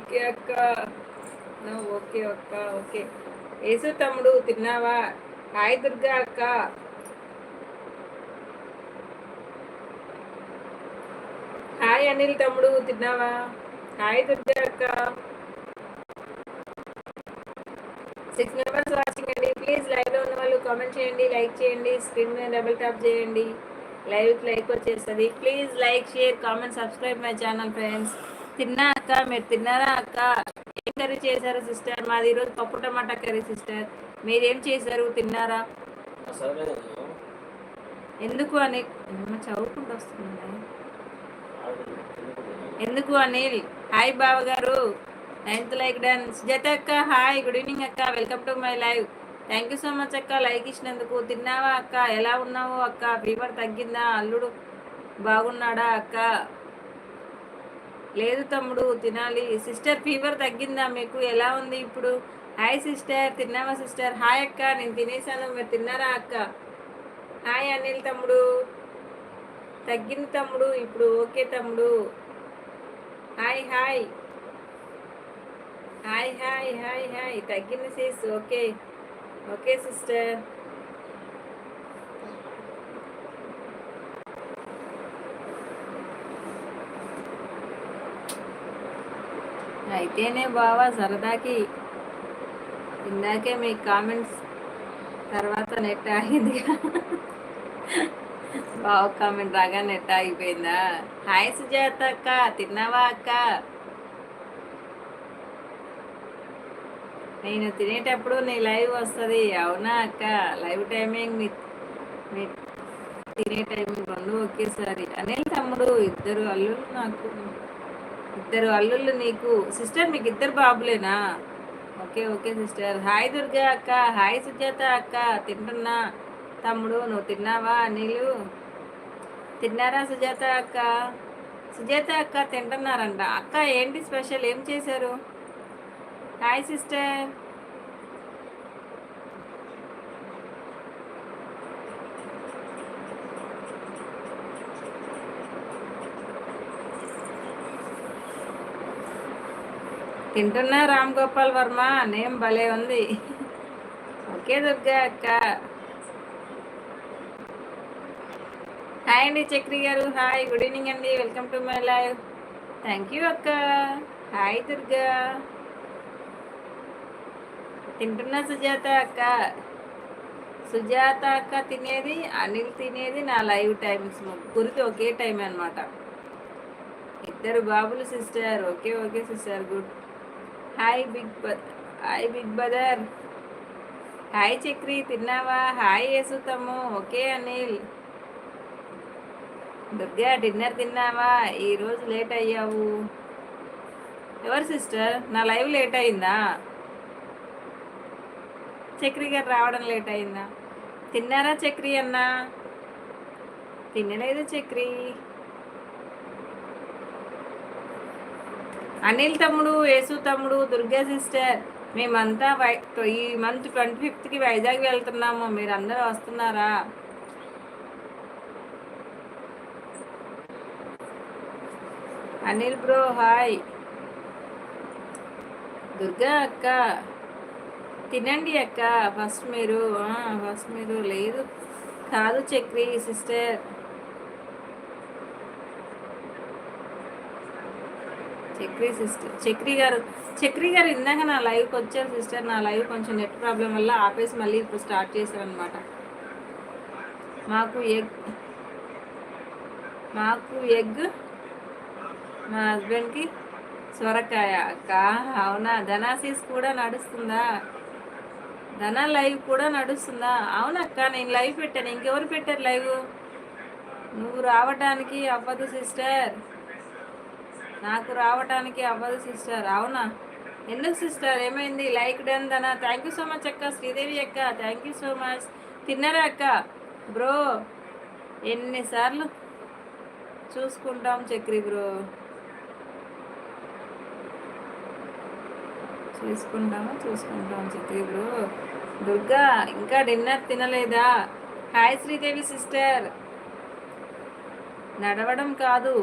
Okay అక్క. Okay అక్క. Okay. యేసు తమ్ముడు తిన్నావా? హాయ్ దుర్గా అక్క. హాయ్ అనిల్ తమ్ముడు తిన్నావా? హాయ్ దుర్గా అక్క. 6 మెంబర్స్ వాచింగ్ అండి. ప్లీజ్ లైవ్ లో ఉన్న వాళ్ళు కామెంట్ చేయండి, లైక్ చేయండి, స్క్రీన్ మీద డబుల్ ట్యాప్ చేయండి. లైవ్ లైక్ వచ్చేస్తుంది. Please like, share, comment, subscribe my channel friends. తిన్నా అక్క, మీరు తిన్నారా అక్క? ఏం కర్రీ చేశారు సిస్టర్? మాది ఈరోజు పప్పు టమాటా కర్రీ సిస్టర్. మీరేం చేశారు? తిన్నారా? ఎందుకు అని చదువుకుంటూ వస్తుంది. ఎందుకు అనిల్? హాయ్ బావ గారు. 9th like done. సుజాత అక్క హాయ్, గుడ్ ఈవినింగ్ అక్క, welcome to my live. Thank you so much అక్క లైక్ ఇచ్చినందుకు. తిన్నావా అక్క? ఎలా ఉన్నావు అక్క? ఫీవర్ తగ్గిందా? అల్లుడు బాగున్నాడా అక్క? లేదు తమ్ముడు తినాలి. సిస్టర్ ఫీవర్ తగ్గిందా మీకు? ఎలా ఉంది ఇప్పుడు? హాయ్ సిస్టర్, తిన్నావా సిస్టర్? హాయ్ అక్క, నేను తినేసాను, మీరు తిన్నారా అక్క? హాయ్ అనిల్ తమ్ముడు. తగ్గింది తమ్ముడు ఇప్పుడు. ఓకే తమ్ముడు. Hi hi hi hi hi hi. తగ్గింది సిస్. Okay okay sister. అయితేనే బావా సరదాకి ఇందాకే మీ కామెంట్స్ తర్వాత నెట్ ఆగింది. బావ కామెంట్ రాగా నెట్ ఆగిపోయిందా? హాయ్ సుజాత అక్క, తిన్నావా అక్క? నేను తినేటప్పుడు నీ లైవ్ వస్తుంది. అవునా అక్క? లైవ్ టైమింగ్ మీ తినే టైమింగ్ రెండు ఒకేసారి. అనిల్ తమ్ముడు ఇద్దరు అల్లుళ్ళు నాకు. ఇద్దరు అల్లుళ్ళు నీకు సిస్టర్? మీకు ఇద్దరు బాబులేనా? Okay okay sister. Hi Durga అక్క. హాయ్ సుజాత అక్క. తింటున్నా తమ్ముడు. నువ్వు తిన్నావా? అనిలు తిన్నారా? సుజాత అక్క. సుజాత అక్క తింటున్నారంట. అక్క ఏంటి స్పెషల్? ఏం చేశారు? Hi sister. తింటున్నా రామ్ గోపాల్ వర్మ. నేమ్ భలే ఉంది. ఓకే దుర్గా అక్క. హాయ్ అండి చక్రి గారు. హాయ్, గుడ్ ఈవినింగ్ అండి, welcome to my live. Thank you అక్క. హాయ్ దుర్గా. తింటున్నా సుజాత అక్క. సుజాత అక్క తినేది, అనిల్ తినేది నా లైవ్ టైమింగ్స్ ముగ్గురికి ఒకే టైం అనమాట. ఇద్దరు బాబులు sister. Okay okay sister, good. Hi big brother. Hi Chakri, తిన్నావా? హాయ్ యేసుతమ్ము. ఓకే అనిల్. దుర్గా డిన్నర్ తిన్నావా? ఈరోజు లేట్ అయ్యావు. ఎవరు సిస్టర్? నా లైవ్ లేట్ అయిందా? చక్రి గారు రావడం లేట్ అయిందా? తిన్నారా చక్రి అన్న? తినలేదు చక్రి. అనిల్ తమ్ముడు, యేసు తమ్ముడు, దుర్గా సిస్టర్, మేమంతా ఈ మంత్ 25కి వైజాగ్ వెళ్తున్నాము. మీరు అందరూ వస్తున్నారా? Anil bro hi. దుర్గా అక్క తినండి అక్క. ఫస్ట్ మీరు లేదు కాదు చక్రి సిస్టర్. చక్రి గారు ఇందాక నా లైవ్కి వచ్చారు సిస్టర్. నా లైవ్ కొంచెం నెట్ ప్రాబ్లం వల్ల ఆపేసి మళ్ళీ ఇప్పుడు స్టార్ట్ చేశారనమాట. మాకు ఎగ్ మా హస్బెండ్కి సొరకాయ అక్క. అవునా? ధనాసీస్ కూడా నడుస్తుందా? ధన లైవ్ కూడా నడుస్తుందా? అవునక్క, నేను లైవ్ పెట్టాను. ఇంకెవరు పెట్టారు లైవ్? నువ్వు రావటానికి అవ్వదు సిస్టర్. నాకు రావటానికి అవ్వదు సిస్టర్. అవునా? ఎందుకు సిస్టర్? ఏమైంది? లైక్ డన్ ధన. థ్యాంక్ యూ సో మచ్ అక్క. శ్రీదేవి అక్క థ్యాంక్ యూ సో మచ్. తిన్నారా అక్క? బ్రో ఎన్నిసార్లు చూసుకుంటాం చక్రి బ్రో. చూసుకుంటాం చక్రి బ్రో. దుర్గా ఇంకా డిన్నర్ తినలేదా? Hi Sridevi sister. నడవడం కాదు,